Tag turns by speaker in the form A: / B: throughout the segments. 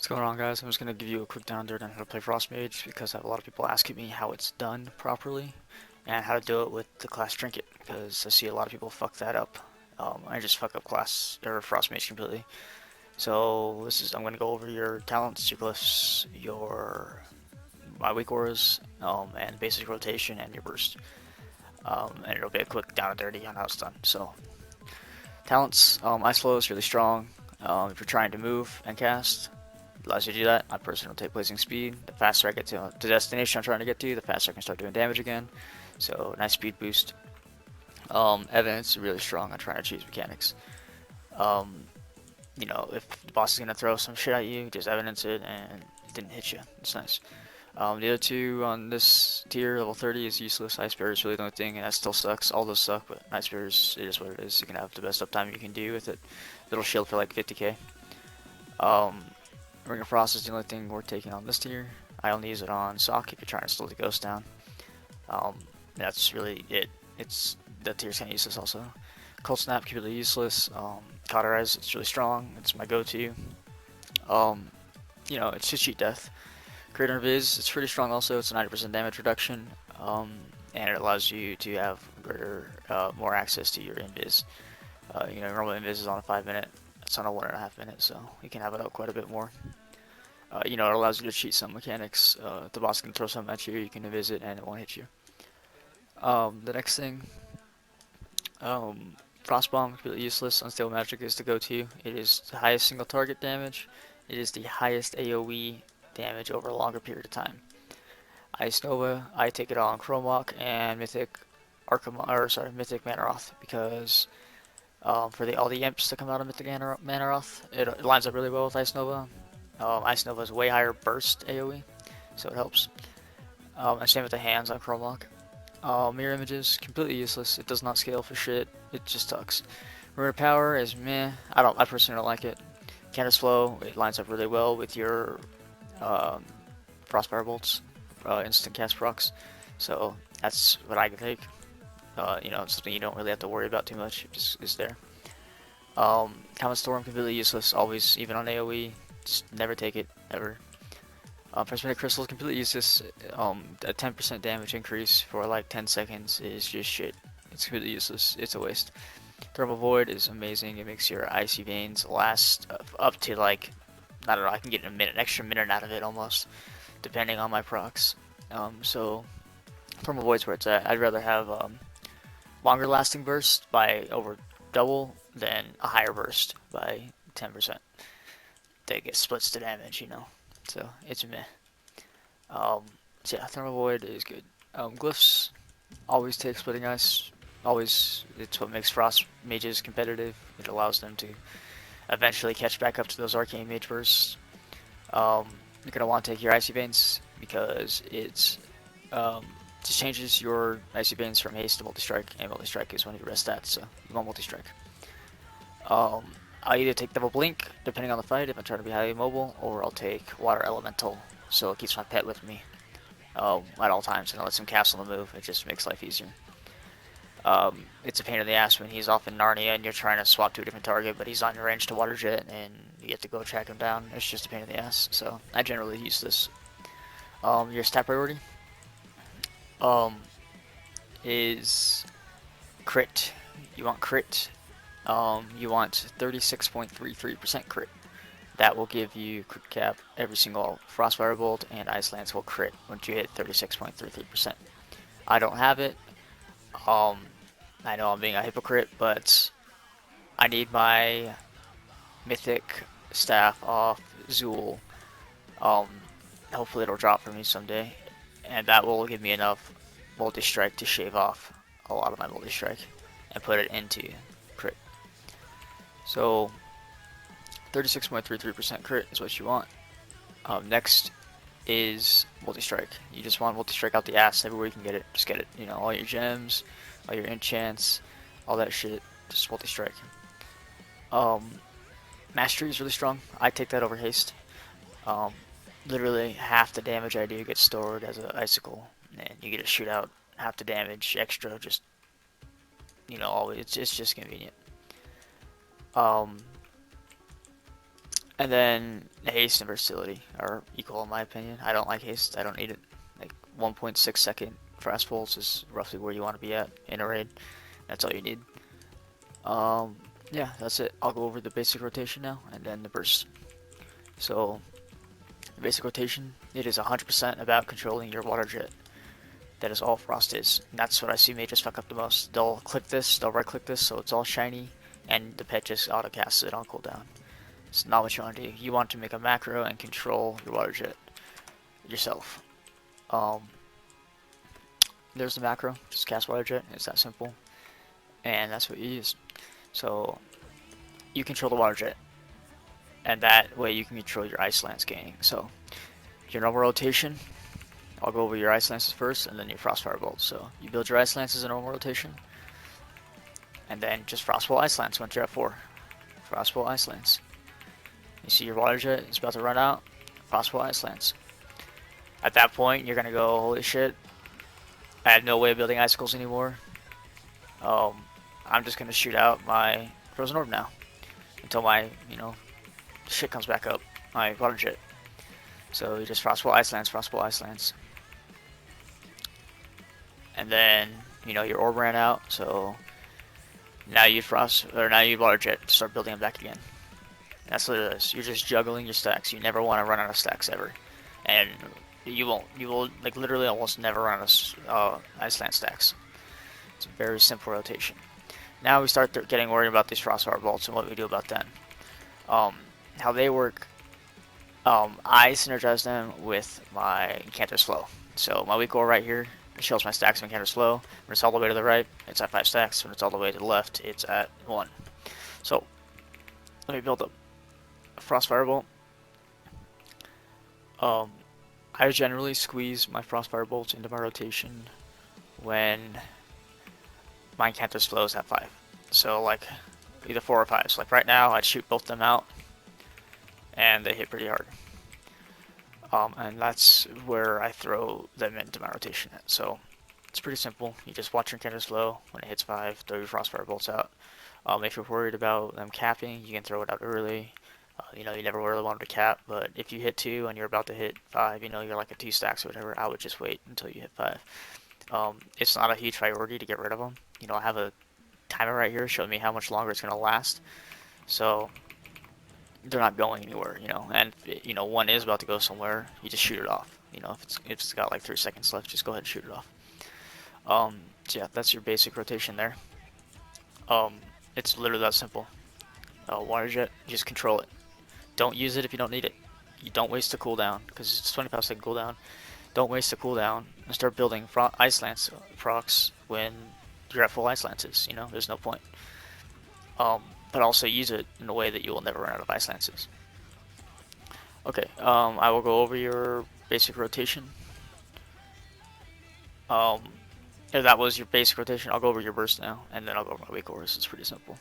A: What's going on, guys? I'm just going to give you a quick down there on how to play Frost Mage because I have a lot of people asking me how it's done properly and how to do it with the class trinket because I see a lot of people fuck that up. I just fuck up class or Frost Mage completely. So I'm going to go over your talents, your glyphs, your my weak auras, and basic rotation and your burst. And it'll be a quick down and dirty on how it's done. So talents, Ice Flow is really strong. If you're trying to move and cast, allows you to do that. I personally will take Blazing Speed. The faster I get to the destination I'm trying to get to, the faster I can start doing damage again. So nice speed boost. Evidence is really strong on trying to choose mechanics. Um, if the boss is gonna throw some shit at you, just evidence it and it didn't hit you. It's nice. The other two on this tier, level 30, is useless. Ice Barrier is really the only thing, and that still sucks. All those suck, but Ice Barrier it is what it is. You can have the best uptime you can do with it. Little shield for like 50k. Um, Ring of Frost is the only thing worth taking on this tier. I only use it on Sock if you're trying to slow the ghost down. Um, that's really it. That tier's kind of useless also. Cold Snap, completely useless. Cauterize, it's really strong. It's my go-to. It's just cheat death. Greater Invis, it's pretty strong also. It's a 90% damage reduction. And it allows you to have more access to your Invis. Normal Invis is on a 5 minute. It's on a 1.5 minute, so you can have it out quite a bit more. It allows you to cheat some mechanics. If the boss can throw something at you, you can visit and it won't hit you. The next thing, Frost Bomb, completely useless. Unstable Magic is the go-to. It is the highest single target damage. It is the highest AoE damage over a longer period of time. Ice Nova, I take it on Chromewalk and Mythic Mythic Manaroth because for all the imps that come out of Mythic Manaroth, it lines up really well with Ice Nova. Ice Nova is way higher burst AoE, so it helps. And same with the hands on Chromlock. Mirror Images, completely useless. It does not scale for shit. It just sucks. Rune of Power is meh. I personally don't like it. Candace Flow, it lines up really well with your Frostfire Bolts, instant cast procs. So that's what I can take. It's something you don't really have to worry about too much. It just is there. Common Storm, completely useless. Always, even on AoE. Just never take it, ever. Prismatic Crystal is completely useless. A 10% damage increase for like 10 seconds is just shit. It's completely useless. It's a waste. Thermal Void is amazing. It makes your icy veins last up to like, I don't know, I can get an extra minute out of it almost, depending on my procs. So Thermal Void's where it's at. I'd rather have longer lasting burst by over double than a higher burst by 10%. They get splits the damage. So it's meh. So yeah, Thermal Void is good. Glyphs, always take Splitting Ice. Always, it's what makes Frost Mages competitive. It allows them to eventually catch back up to those Arcane Mage bursts. You're going to want to take your Icy Veins because it's just changes your Icy Veins from haste to multi-strike, and multi-strike is one of your best stats, so you want multi-strike. I'll either take Double Blink, depending on the fight, if I'm trying to be highly mobile, or I'll take Water Elemental, so it keeps my pet with me at all times, and it lets him cast on the move. It just makes life easier. It's a pain in the ass when he's off in Narnia and you're trying to swap to a different target, but he's on your range to Water Jet, and you get to go track him down. It's just a pain in the ass, so I generally use this. Your stat priority is crit. You want crit. You want 36.33% crit. That will give you crit cap every single Frostfire Bolt, and Ice Lance will crit once you hit 36.33%. I don't have it. I know I'm being a hypocrite, but I need my Mythic Staff off Zool. Hopefully it'll drop for me someday, and that will give me enough multi-strike to shave off a lot of my multi-strike and put it into crit. So 36.33% crit is what you want. Next is multi-strike. You just want multi-strike out the ass everywhere you can get it. Just get it. All your gems, all your enchants, all that shit. Just multi-strike. Mastery is really strong. I take that over haste. Literally half the damage I do gets stored as an icicle, and you get to shoot out half the damage extra. Just always it's just convenient. And then haste and versatility are equal in my opinion. I don't like haste. I don't need it. Like 1.6 second fast pulse is roughly where you want to be at in a raid. That's all you need. Yeah, that's it. I'll go over the basic rotation now and then the burst. So, the basic rotation, it is 100% about controlling your water jet. That is all Frost is. And that's what I see mages fuck up the most. They'll click this, they'll right click this so it's all shiny, and the pet just auto casts it on cooldown. It's not what you want to do. You want to make a macro and control your water jet yourself. There's the macro, just cast water jet, it's that simple. And that's what you use. So, you control the water jet. And that way you can control your ice lance gaining. So, your normal rotation, I'll go over your ice lances first, and then your frostfire bolts. So you build your ice lances in normal rotation, and then just frostbolt ice lance once you're at 4. Frostbolt ice lance. You see your water jet is about to run out. Frostbolt ice lance. At that point, you're gonna go, holy shit! I have no way of building icicles anymore. I'm just gonna shoot out my frozen orb now until my shit comes back up. My water jet. So you just frostbolt ice lance, frostbolt ice lance. And then, your orb ran out, so now you water jet to start building them back again. That's what it is. You're just juggling your stacks. You never want to run out of stacks ever. And you won't. You will, like, literally almost never run out of Iceland stacks. It's a very simple rotation. Now we start getting worried about these frostfire bolts and what we do about them. How they work, I synergize them with my Incanter's Flow. So my weak ore right here, it shows my stacks of Incanter's Flow. When it's all the way to the right, it's at 5 stacks. When it's all the way to the left, it's at 1. So, let me build up a Frostfire Bolt. I generally squeeze my Frostfire Bolts into my rotation when my Incanter's Flow is at 5. So, like, either 4 or 5. So, like, right now, I'd shoot both of them out, and they hit pretty hard. And that's where I throw them into my rotation at. So it's pretty simple. You just watch your Incanter's Flow. When it hits 5, throw your Frostfire Bolts out. If you're worried about them capping, you can throw it out early. You never really want them to cap, but if you hit 2 and you're about to hit 5, you're like at 2 stacks or whatever, I would just wait until you hit 5. It's not a huge priority to get rid of them. I have a timer right here showing me how much longer it's going to last. So they're not going anywhere, and one is about to go somewhere, you just shoot it off. If it's got like 3 seconds left, just go ahead and shoot it off. So yeah, that's your basic rotation there. It's literally that simple. Water jet, just control it. Don't use it if you don't need it. You don't waste a cooldown, because it's 25-second cooldown. Don't waste a cooldown and start building ice lance procs when you're at full ice lances. There's no point. But also use it in a way that you will never run out of ice lances. Okay, I will go over your basic rotation. If that was your basic rotation, I'll go over your burst now, and then I'll go over my weak ores. It's pretty simple.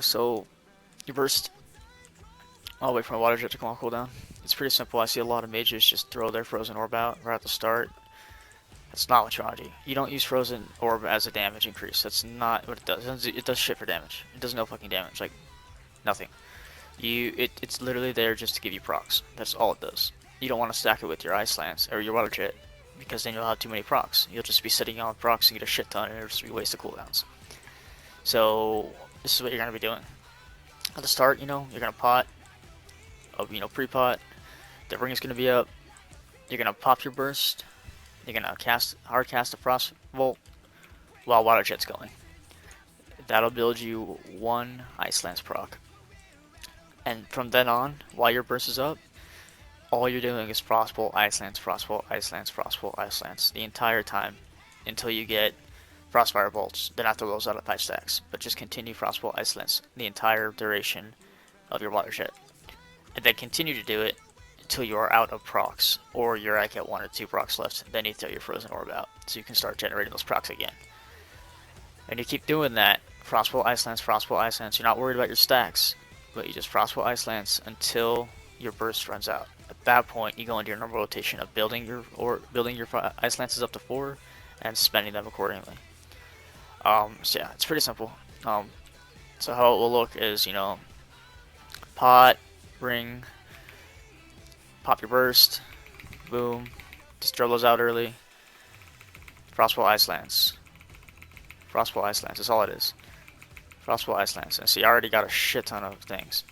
A: So, your burst, I'll wait for my water jet to come on cooldown. It's pretty simple. I see a lot of mages just throw their frozen orb out right at the start. That's not what you want to do. You don't use frozen orb as a damage increase. That's not what it does. It does shit for damage. It does no fucking damage. Like, nothing. It's literally there just to give you procs. That's all it does. You don't want to stack it with your ice lance or your water jet, because then you'll have too many procs. You'll just be sitting on procs and get a shit ton, and it'll just be a waste of cooldowns. So this is what you're gonna be doing. At the start, you're gonna pot, pre-pot. The ring is gonna be up. You're gonna pop your burst. You're gonna hard cast a frost bolt while water jet's going. That'll build you 1 ice lance proc. And from then on, while your burst is up, all you're doing is frostbolt, ice lance, frostbolt, ice lance, frostbolt, ice lance the entire time until you get frostfire bolts. Then after those out of 5 stacks, but just continue frostbolt, ice lance the entire duration of your water jet, and then continue to do it until you are out of procs, or you're like at 1 or 2 procs left. Then you throw your frozen orb out, so you can start generating those procs again. And you keep doing that, frostbolt, ice lance, frostbolt, ice lance. You're not worried about your stacks, but you just frostbolt, ice lance until your burst runs out. At that point, you go into your normal rotation of building your ice lances up to 4 and spending them accordingly. So yeah, it's pretty simple. So how it will look is, pot, ring, pop your burst, boom, just throw those out early. Frostbolt Ice Lance. Frostbolt Ice Lance, that's all it is. Frostbolt Ice Lance. And see, I already got a shit ton of things.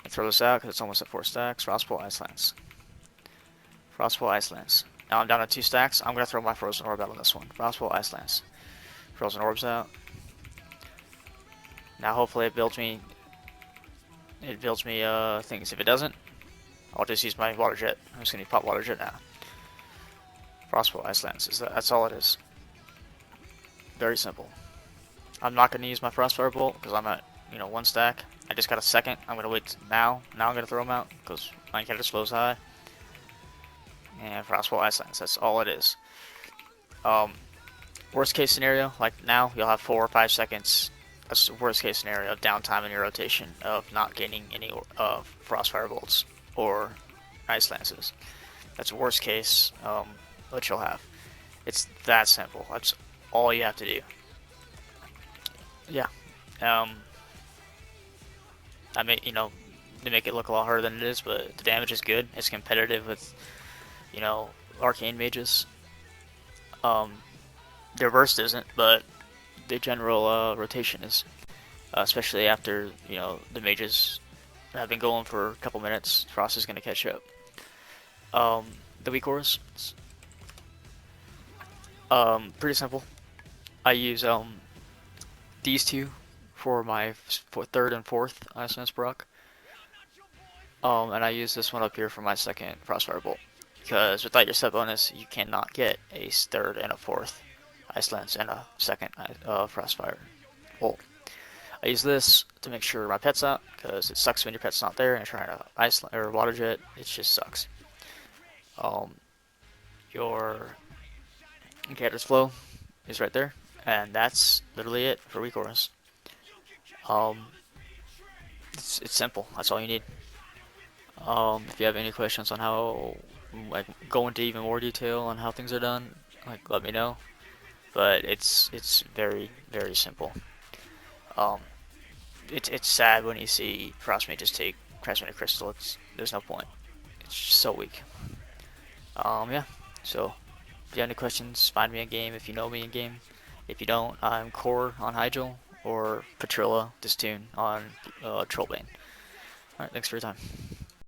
A: I throw this out because it's almost at 4 stacks. Frostbolt Ice Lance. Frostbolt Ice Lance. Now I'm down to 2 stacks. I'm going to throw my Frozen Orb out on this one. Frostbolt Ice Lance. Frozen Orbs out. Now hopefully it builds me things. If it doesn't, I'll just use my Water Jet. I'm just going to pop Water Jet now. Frostbolt Ice Lance. That's all it is. Very simple. I'm not going to use my Frostfire Bolt because I'm at 1 stack. I just got a second. I'm going to wait now. Now I'm going to throw them out because my character slows high. And Frostbolt Ice Lance. That's all it is. Worst case scenario, like now, you'll have 4 or 5 seconds. That's the worst case scenario of downtime in your rotation of not getting any Frostfire Bolts or Ice Lances. That's worst case, what you'll have. It's that simple. That's all you have to do. Yeah. I mean, they make it look a lot harder than it is, but the damage is good. It's competitive with, arcane mages. Their burst isn't, but the general rotation is. Especially after, the mages have been going for a couple minutes. Frost is going to catch up. The weak auras. Pretty simple. I use these two for my 3rd and 4th Ice Lance proc. And I use this one up here for my 2nd Frostfire Bolt. Because without your set bonus, you cannot get a 3rd and a 4th Ice Lance and a 2nd Frostfire Bolt. I use this to make sure my pet's out, because it sucks when your pet's not there and trying to ice or water jet. It just sucks. Your character's flow is right there, and that's literally it for weak auras. It's simple. That's all you need. If you have any questions on how, go into even more detail on how things are done, let me know. But it's very, very simple. It's sad when you see Frost Mages take Transmuted Crystal. There's no point. It's just so weak. Yeah. So, if you have any questions, find me in game if you know me in game. If you don't, I'm Core on Hyjal or Patrilla Distoon on Trollbane. Alright, thanks for your time.